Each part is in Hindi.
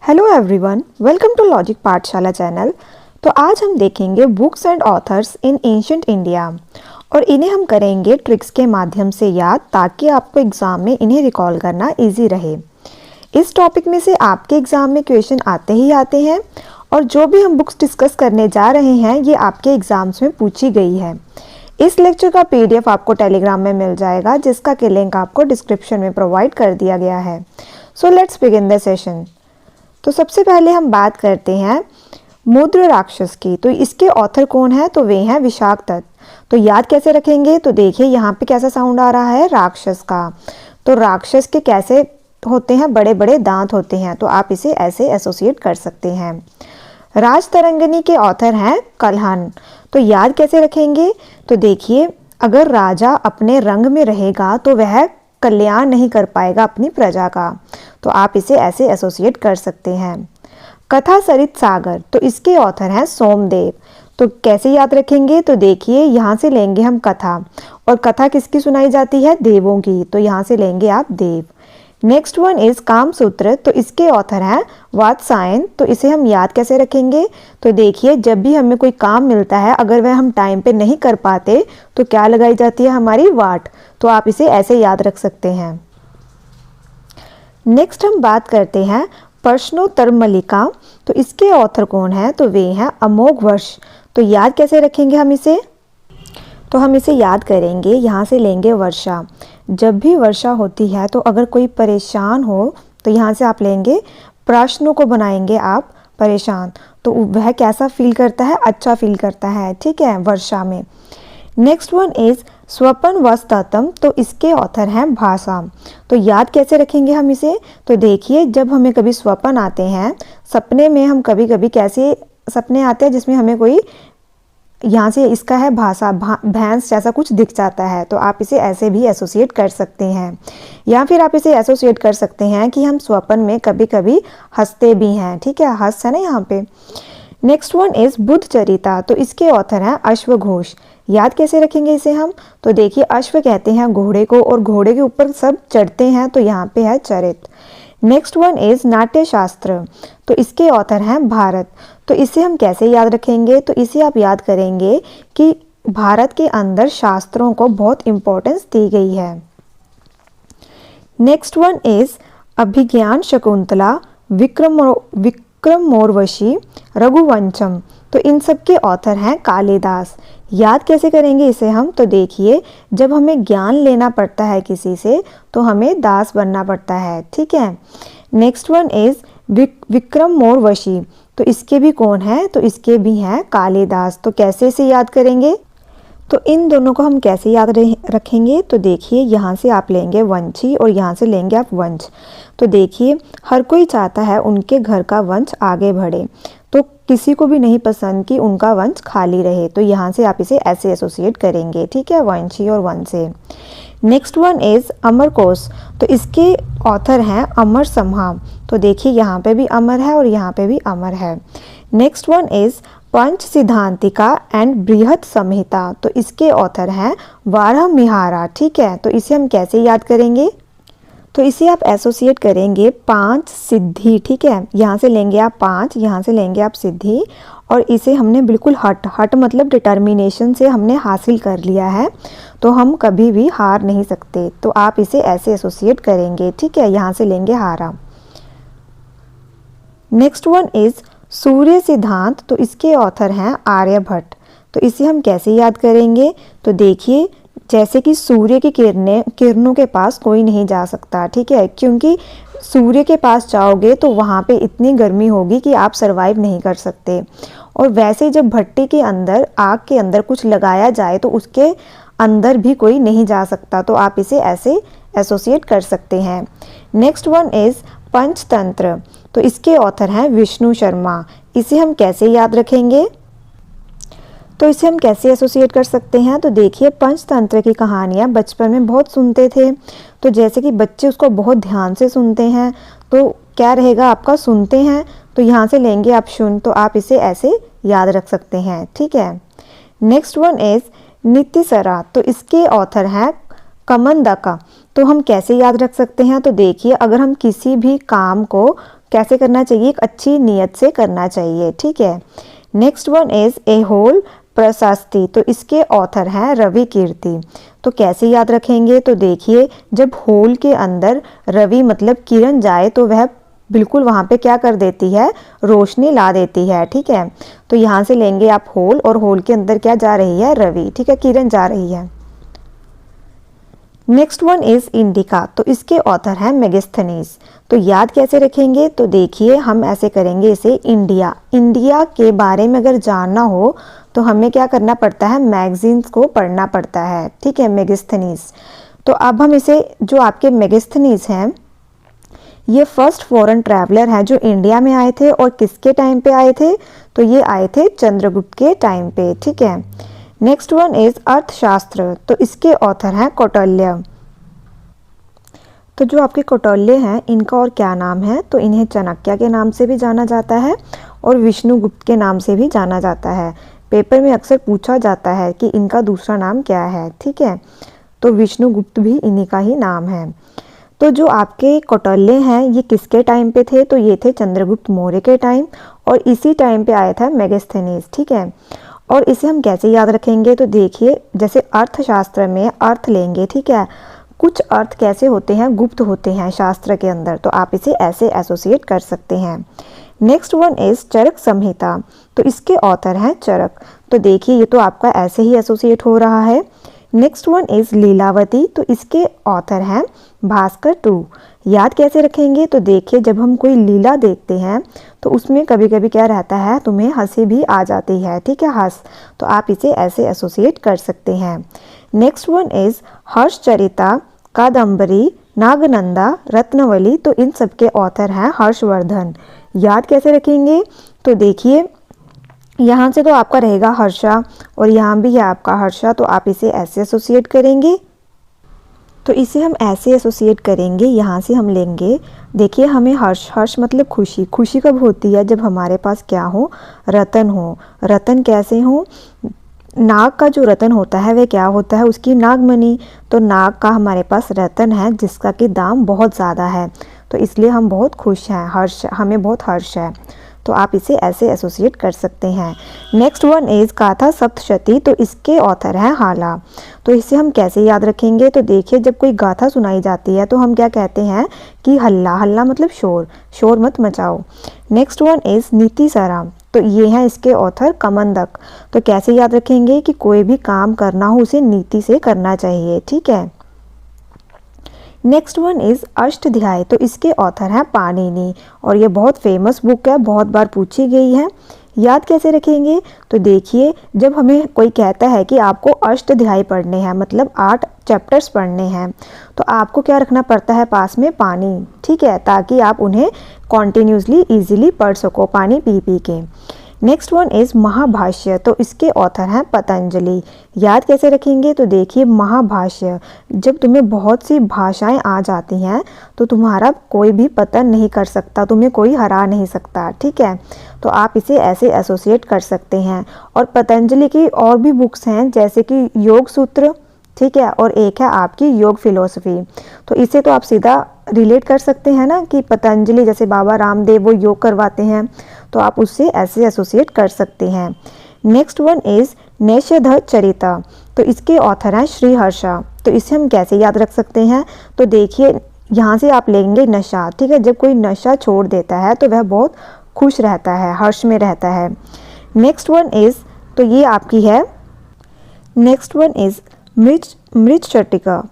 Hello everyone, welcome to logic Pathshala channel. तो आज हम देखेंगे books and authors in ancient India और इन्हें हम करेंगे ट्रिक्स के माध्यम से याद, ताकि आपको एग्ज़ाम में इन्हें रिकॉल करना इजी रहे। इस टॉपिक में से आपके एग्ज़ाम में क्वेश्चन आते ही आते हैं और जो भी हम बुक्स डिस्कस करने जा रहे हैं ये आपके एग्ज़ाम्स में पूछी गई है। इस लेक्चर का PDF आपको टेलीग्राम में मिल जाएगा, जिसका कि लिंक आपको डिस्क्रिप्शन में प्रोवाइड कर दिया गया है। So let's begin the session. तो सबसे पहले हम बात करते हैं मुद्र राक्षस की। तो इसके ऑथर कौन है? तो वे हैं विशाखदत्त। तो याद कैसे रखेंगे? तो देखिए यहाँ पे कैसा साउंड आ रहा है, राक्षस का। तो राक्षस के कैसे होते हैं? बड़े बड़े दांत होते हैं, तो आप इसे ऐसे एसोसिएट कर सकते हैं। राजतरंगिणी के ऑथर हैं कल्हण। तो याद कैसे रखेंगे? तो देखिए, अगर राजा अपने रंग में रहेगा तो वह कल्याण नहीं कर पाएगा अपनी प्रजा का, तो आप इसे ऐसे एसोसिएट कर सकते हैं। कथा सरित सागर, तो इसके ऑथर हैं सोमदेव। तो कैसे याद रखेंगे? तो देखिए, यहाँ से लेंगे हम कथा, और कथा किसकी सुनाई जाती है? देवों की, तो यहाँ से लेंगे आप Dev. Next one is Kamasutra. तो इसके ऑथर हैं वात्सायन। तो इसे हम याद कैसे रखेंगे? तो देखिए, जब भी हमें कोई काम मिलता है, अगर वह हम टाइम पे नहीं कर पाते तो क्या लगाई जाती है? हमारी वाट। तो आप इसे ऐसे याद रख सकते हैं। नेक्स्ट हम बात करते हैं प्रश्नोत्तर मल्लिका। तो इसके ऑथर कौन है? तो वे हैं अमोघवर्ष। तो याद कैसे रखेंगे हम इसे? तो हम इसे याद करेंगे, यहाँ से लेंगे वर्षा। जब भी वर्षा होती है तो अगर कोई परेशान हो तो यहाँ से आप लेंगे प्रश्नों को बनाएंगे आप परेशान, तो वह कैसा फील करता है? अच्छा फील करता है, ठीक है, वर्षा में। नेक्स्ट वन इज स्वपन वस्ततम। तो इसके ऑथर हैं भाषा। तो याद कैसे रखेंगे हम इसे? तो देखिए, जब हमें कभी स्वपन आते हैं, सपने में हम कभी कभी कैसे सपने आते हैं जिसमें हमें कोई, यहाँ से इसका है भाषा, भैंस जैसा कुछ दिख जाता है, तो आप इसे ऐसे भी एसोसिएट कर सकते हैं। या फिर आप इसे एसोसिएट कर सकते हैं कि हम स्वप्न में कभी कभी हंसते भी हैं, ठीक है, हंस है ना यहाँ पे। Next one is Buddha Charita. तो इसके ऑथर हैं अश्वघोष। याद कैसे रखेंगे इसे हम? तो देखिए, अश्व कहते हैं घोड़े को, और घोड़े के ऊपर सब चढ़ते हैं, तो यहाँ पे है चरित। नेक्स्ट वन इज नाट्य शास्त्र। तो इसके ऑथर हैं भारत। तो इसे हम कैसे याद रखेंगे? तो इसे आप याद करेंगे कि भारत के अंदर शास्त्रों को बहुत इंपॉर्टेंस दी गई है। नेक्स्ट वन इज अभिज्ञान शकुंतला, विक्रम मोर्वशी, रघुवंशम। तो इन सब के ऑथर हैं कालिदास। याद कैसे करेंगे इसे हम? तो देखिए, जब हमें ज्ञान लेना पड़ता है किसी से तो हमें दास बनना पड़ता है, ठीक है। Next one is Vikramorvashiya. तो इसके भी कौन है? तो इसके भी हैं कालिदास। तो कैसे इसे याद करेंगे? तो इन दोनों को हम कैसे याद रखेंगे? तो देखिए, यहाँ से आप लेंगे वंशी और यहाँ से लेंगे आप वंश। तो देखिए, हर कोई चाहता है उनके घर का वंश आगे बढ़े, तो किसी को भी नहीं पसंद कि उनका वंश खाली रहे, तो यहाँ से आप इसे ऐसे एसोसिएट करेंगे, ठीक है, वंशी और वंश से। Next one is Amarkosh. तो इसके ऑथर हैं अमर समहा। तो देखिए, यहाँ पे भी अमर है और यहाँ पे भी अमर है। Next one is Panch Siddhantika and Brihat Samhita. तो इसके ऑथर हैं वाराहमिहिर, ठीक है। तो इसे हम कैसे याद करेंगे? तो इसे आप एसोसिएट करेंगे पांच सिद्धि, ठीक है। यहाँ से लेंगे आप पांच, यहाँ से लेंगे आप सिद्धि, और इसे हमने बिल्कुल हट मतलब डिटर्मिनेशन से हमने हासिल कर लिया है, तो हम कभी भी हार नहीं सकते। तो आप इसे ऐसे एसोसिएट करेंगे, ठीक है। यहाँ से लेंगे हारा। नेक्स्ट वन इज सूर्य सिद्धांत। तो इसके ऑथर हैं आर्यभट्ट। तो इसे हम कैसे याद करेंगे? तो देखिए, जैसे कि सूर्य की किरणों के पास कोई नहीं जा सकता, ठीक है, क्योंकि सूर्य के पास जाओगे तो वहाँ पे इतनी गर्मी होगी कि आप सरवाइव नहीं कर सकते। और वैसे जब भट्टी के अंदर, आग के अंदर कुछ लगाया जाए तो उसके अंदर भी कोई नहीं जा सकता, तो आप इसे ऐसे एसोसिएट कर सकते हैं। Next one is Panchatantra. तो इसके ऑथर हैं विष्णु शर्मा। इसे हम कैसे याद रखेंगे? तो इसे हम कैसे एसोसिएट कर सकते हैं? तो देखिए, पंचतंत्र की कहानियाँ बचपन में बहुत सुनते थे, तो जैसे कि बच्चे उसको बहुत ध्यान से सुनते हैं, तो क्या रहेगा आपका? सुनते हैं, तो यहाँ से लेंगे आप शुन, तो आप इसे ऐसे याद रख सकते हैं, ठीक है। Next one is Nitisara. तो इसके ऑथर हैं कमंदका। तो हम कैसे याद रख सकते हैं? तो देखिए, अगर हम किसी भी काम को कैसे करना चाहिए, एक अच्छी नीयत से करना चाहिए, ठीक है। Next one is Aihole Prashasti, तो इसके ऑथर हैं रवि कीर्ति। तो कैसे याद रखेंगे, तो देखिए जब होल के अंदर रवि मतलब किरण जाए तो वह बिल्कुल वहाँ पे क्या कर देती है, रोशनी ला देती है, ठीक है। तो यहाँ से लेंगे आप होल, और होल के अंदर क्या जा रही है, रवि, ठीक है, किरण जा रही है। नेक्स्ट वन इज इंडिका, तो इसके ऑथर हैं मेगास्थनीज। तो याद कैसे रखेंगे, तो देखिए हम ऐसे करेंगे इसे इंडिया। इंडिया के बारे में अगर जानना हो तो हमें क्या करना पड़ता है, मैगजीन्स को पढ़ना पड़ता है, ठीक है, मेगास्थनीज। तो अब हम इसे, जो आपके मेगास्थनीज हैं ये फर्स्ट फॉरेन ट्रैवलर है जो इंडिया में आए थे, और किसके टाइम पे आए थे, तो ये आए थे चंद्रगुप्त के टाइम पे, ठीक है। नेक्स्ट वन इज अर्थशास्त्र, तो इसके ऑथर हैं कौटिल्य। तो जो आपके कौटिल्य हैं इनका और क्या नाम है, तो इन्हें चाणक्य के नाम से भी जाना जाता है और विष्णुगुप्त के नाम से भी जाना जाता है। पेपर में अक्सर पूछा जाता है कि इनका दूसरा नाम क्या है, ठीक है। तो विष्णुगुप्त भी इन्हीं का ही नाम है। तो जो आपके कौटिल्य हैं ये किसके टाइम पे थे, तो ये थे चंद्रगुप्त मौर्य के टाइम, और इसी टाइम पे आया था मेगास्थनीज, ठीक है। और इसे हम कैसे याद रखेंगे, तो देखिए जैसे अर्थशास्त्र में अर्थ लेंगे, ठीक है, कुछ अर्थ कैसे होते हैं, गुप्त होते हैं शास्त्र के अंदर, तो आप इसे ऐसे एसोसिएट कर सकते हैं। नेक्स्ट वन इज चरक संहिता, तो इसके ऑथर हैं चरक। तो देखिए ये तो आपका ऐसे ही एसोसिएट हो रहा है। नेक्स्ट वन इज लीलावती, तो इसके ऑथर हैं भास्कर टू। याद कैसे रखेंगे, तो देखिए जब हम कोई लीला देखते हैं तो उसमें कभी कभी क्या रहता है, तुम्हें हंसी भी आ जाती है, ठीक है, हंस, तो आप इसे ऐसे एसोसिएट कर सकते हैं। नेक्स्ट वन इज हर्षचरिता, कादम्बरी, नागनंदा, रत्नवली, तो इन सब के ऑथर हैं हर्षवर्धन। याद कैसे रखेंगे, तो देखिए यहाँ से तो आपका रहेगा हर्षा, और यहाँ भी है आपका हर्षा, तो आप इसे ऐसे एसोसिएट करेंगे। तो इसे हम ऐसे एसोसिएट करेंगे, यहाँ से हम लेंगे, देखिए हमें हर्ष, हर्ष मतलब खुशी, खुशी कब होती है, जब हमारे पास क्या हो, रतन हो। रतन कैसे हो, नाग का जो रतन होता है वह क्या होता है, उसकी नागमणि। तो नाग का हमारे पास रतन है जिसका कि दाम बहुत ज़्यादा है, तो इसलिए हम बहुत खुश हैं, हर्ष, हमें बहुत हर्ष है। तो आप इसे ऐसे एसोसिएट कर सकते हैं। नेक्स्ट वन इज गाथा सप्तशती, तो इसके ऑथर हैं हाला। तो इसे हम कैसे याद रखेंगे, तो देखिए जब कोई गाथा सुनाई जाती है तो हम क्या कहते हैं कि हल्ला, हल्ला मतलब शोर, शोर मत मचाओ। नेक्स्ट वन इज नीतिसरा, तो ये हैं इसके ऑथर कमंदक। तो कैसे याद रखेंगे कि कोई भी काम करना हो उसे नीति से करना चाहिए, ठीक है। नेक्स्ट वन इज अष्टध्यायी, तो इसके ऑथर हैं पाणिनि, और ये बहुत फेमस बुक है, बहुत बार पूछी गई है। याद कैसे रखेंगे, तो देखिए जब हमें कोई कहता है कि आपको अष्टध्यायी पढ़ने हैं, मतलब 8 चैप्टर्स पढ़ने हैं, तो आपको क्या रखना पड़ता है पास में, पानी, ठीक है, ताकि आप उन्हें कॉन्टिन्यूसली इजीली पढ़ सको पानी पी पी के। नेक्स्ट वन इज महाभाष्य, तो इसके ऑथर हैं पतंजलि। याद कैसे रखेंगे, तो देखिए महाभाष्य, जब तुम्हें बहुत सी भाषाएं आ जाती हैं तो तुम्हारा कोई भी पतन नहीं कर सकता, तुम्हें कोई हरा नहीं सकता, ठीक है। तो आप इसे ऐसे एसोसिएट कर सकते हैं। और पतंजलि की और भी बुक्स हैं जैसे कि योग सूत्र, ठीक है, और एक है आपकी योग फिलोसफी। तो इसे तो आप सीधा रिलेट कर सकते हैं ना कि पतंजलि, जैसे बाबा रामदेव वो योग करवाते हैं, तो आप उससे ऐसे एसोसिएट कर सकते हैं। नेक्स्ट वन इज निषेध चरिता, तो इसके ऑथर हैं श्रीहर्षा। तो इसे हम कैसे याद रख सकते हैं, तो देखिए यहाँ से आप लेंगे नशा, ठीक है, जब कोई नशा छोड़ देता है तो वह बहुत खुश रहता है, हर्ष में रहता है। नेक्स्ट वन इज, तो ये आपकी है, नेक्स्ट वन इज मृच्छकटिका,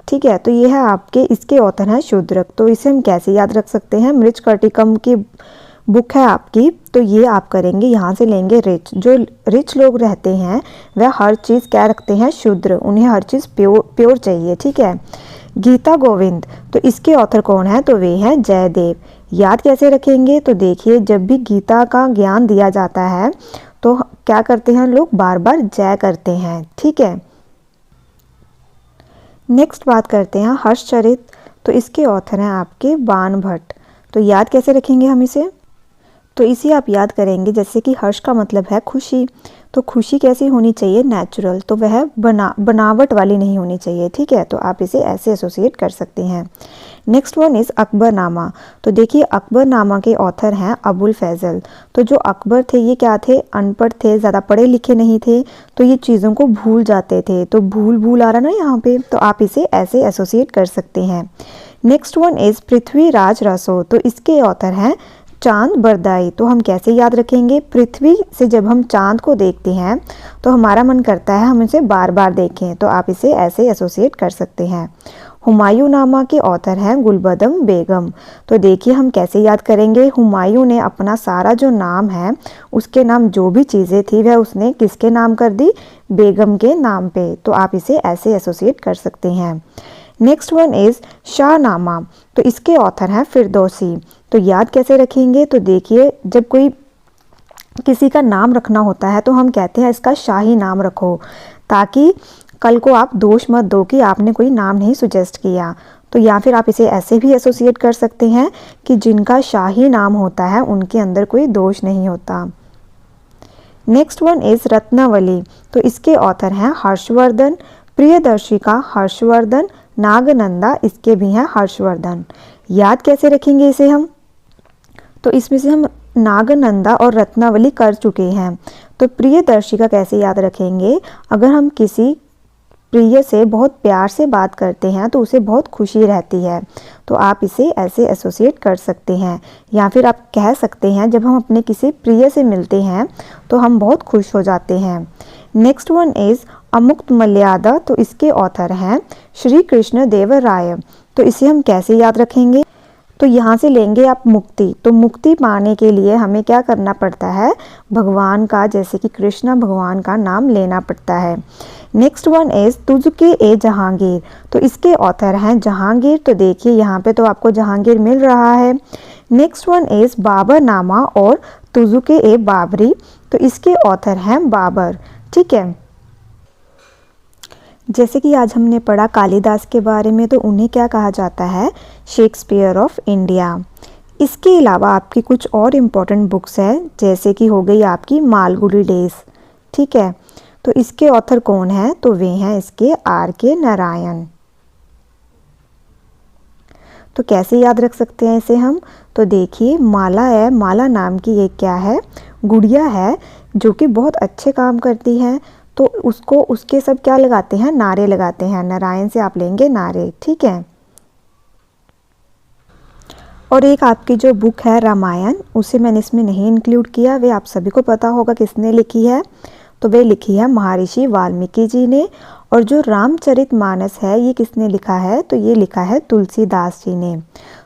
ठीक है, तो ये है आपके, इसके ऑथर हैं शूद्रक। तो इसे हम कैसे याद रख सकते हैं, मृच्छकटिकम की बुक है आपकी, तो ये आप करेंगे, यहाँ से लेंगे रिच। जो रिच लोग रहते हैं वह हर चीज़ क्या रखते हैं, शुद्र, उन्हें हर चीज़ प्योर चाहिए, ठीक है। गीता गोविंद, तो इसके ऑथर कौन है, तो वे हैं जयदेव। याद कैसे रखेंगे, तो देखिए जब भी गीता का ज्ञान दिया जाता है तो क्या करते हैं लोग, बार बार जय करते हैं, ठीक है। नेक्स्ट बात करते हैं हर्षचरित, तो इसके ऑथर हैं आपके बाण भट्ट। तो याद कैसे रखेंगे हम इसे, तो इसे आप याद करेंगे जैसे कि हर्ष का मतलब है खुशी, तो खुशी कैसी होनी चाहिए, नेचुरल, तो वह बनावट वाली नहीं होनी चाहिए, ठीक है। तो आप इसे ऐसे एसोसिएट कर सकते हैं। Next one is Akbarnama. तो देखिए अकबरनामा के ऑथर हैं अबुल फैज़ल। तो जो अकबर थे ये क्या थे, अनपढ़ थे, ज़्यादा पढ़े लिखे नहीं थे, तो ये चीज़ों को भूल जाते थे। तो भूल आ रहा ना यहाँ पे, तो आप इसे ऐसे एसोसिएट कर सकते हैं। नेक्स्ट वन इज़ पृथ्वीराज रसो। तो इसके ऑथर हैं चांद बरदाई। तो हम कैसे याद रखेंगे, पृथ्वी से जब हम चांद को देखते हैं तो हमारा मन करता है हम इसे बार बार देखें, तो आप इसे ऐसे एसोसिएट कर सकते हैं। हुमायूं नामा के ऑथर हैं गुलबदम बेगम। तो देखिए हम कैसे याद करेंगे, हुमायूं ने अपना सारा जो नाम है उसके नाम जो भी चीज़ें थी वह उसने किसके नाम कर दी, बेगम के नाम पे। तो आप इसे ऐसे एसोसिएट कर सकते हैं। Next one is Shahnameh. तो इसके ऑथर हैं फिरदौसी। तो याद कैसे रखेंगे, तो देखिए जब कोई किसी का नाम रखना होता है तो हम कहते हैं इसका शाही नाम रखो, ताकि कल को आप दोष मत दो कि आपने कोई नाम नहीं सुजेस्ट किया। तो या फिर आप इसे ऐसे भी एसोसिएट कर सकते हैं कि जिनका शाही नाम होता है उनके अंदर कोई दोष नहीं होता। Next one is Ratnavali. तो इसके ऑथर हैं हर्षवर्धन, प्रियदर्शिका हर्षवर्धन, नागनंदा इसके भी हैं हर्षवर्धन। याद कैसे रखेंगे इसे हम, तो इसमें से हम नागनंदा और रत्नावली कर चुके हैं। तो प्रियदर्शिका कैसे याद रखेंगे, अगर हम किसी प्रिय से बहुत प्यार से बात करते हैं तो उसे बहुत खुशी रहती है, तो आप इसे ऐसे एसोसिएट कर सकते हैं। या फिर आप कह सकते हैं जब हम अपने किसी प्रिय से मिलते हैं तो हम बहुत खुश हो जाते हैं। नेक्स्ट वन इज़ अमुक्त मर्यादा। तो इसके ऑथर हैं श्री कृष्ण देव राय। तो इसे हम कैसे याद रखेंगे, तो यहाँ से लेंगे आप मुक्ति। तो मुक्ति पाने के लिए हमें क्या करना पड़ता है, भगवान का, जैसे कि कृष्ण भगवान का नाम लेना पड़ता है। नेक्स्ट वन इज़ तुझके ए जहांगीर। तो इसके ऑथर हैं जहांगीर। तो देखिए यहाँ पे तो आपको जहांगीर मिल रहा है। नेक्स्ट वन इज़ बाबरनामा और तुझके ए बाबरी। तो इसके ऑथर हैं बाबर, ठीक है। जैसे कि आज हमने पढ़ा कालिदास के बारे में, तो उन्हें क्या कहा जाता है, शेक्सपियर ऑफ इंडिया। इसके अलावा आपकी कुछ और इम्पोर्टेंट बुक्स हैं, जैसे कि हो गई आपकी मालगुडी डेज, ठीक है। तो इसके ऑथर कौन है, तो वे हैं इसके R.K. नारायण। तो कैसे याद रख सकते हैं इसे हम, तो देखिए माला है, माला नाम की एक क्या है, गुड़िया है जो कि बहुत अच्छे काम करती है। तो उसको उसके सब क्या लगाते हैं, नारे लगाते हैं। नारायण से आप लेंगे नारे, ठीक है। और एक आपकी जो बुक है रामायण, उसे मैंने इसमें नहीं इंक्लूड किया, वे आप सभी को पता होगा किसने लिखी है, तो वे लिखी है महर्षि वाल्मीकि जी ने। और जो रामचरितमानस है ये किसने लिखा है, तो ये लिखा है तुलसीदास जी ने।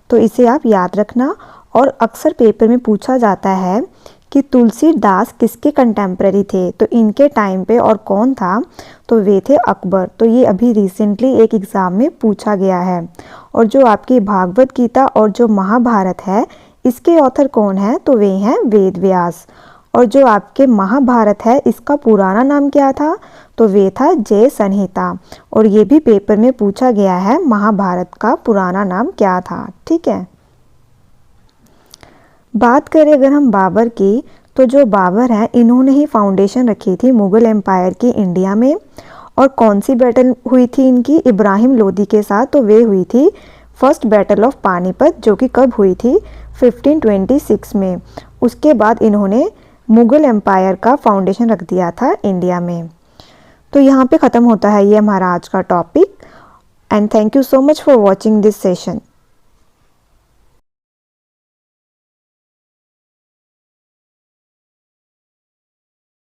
तो इसे आप याद रखना। और अक्सर पेपर में पूछा जाता है कि तुलसीदास किसके कंटेम्प्रेरी थे, तो इनके टाइम पे और कौन था, तो वे थे अकबर। तो ये अभी रिसेंटली एक एग्ज़ाम में पूछा गया है। और जो आपकी भागवत गीता और जो महाभारत है इसके ऑथर कौन है, तो वे हैं वेद व्यास। और जो आपके महाभारत है इसका पुराना नाम क्या था, तो वे था जय संहिता। और ये भी पेपर में पूछा गया है, महाभारत का पुराना नाम क्या था, ठीक है। बात करें अगर हम बाबर की, तो जो बाबर हैं इन्होंने ही फाउंडेशन रखी थी मुग़ल एम्पायर की इंडिया में। और कौन सी बैटल हुई थी इनकी, इब्राहिम लोदी के साथ, तो वे हुई थी फर्स्ट बैटल ऑफ पानीपत, जो कि कब हुई थी, 1526 में। उसके बाद इन्होंने मुग़ल एम्पायर का फाउंडेशन रख दिया था इंडिया में। तो यहाँ पे ख़त्म होता है ये हमारा आज का topic. And thank you so much for watching this session.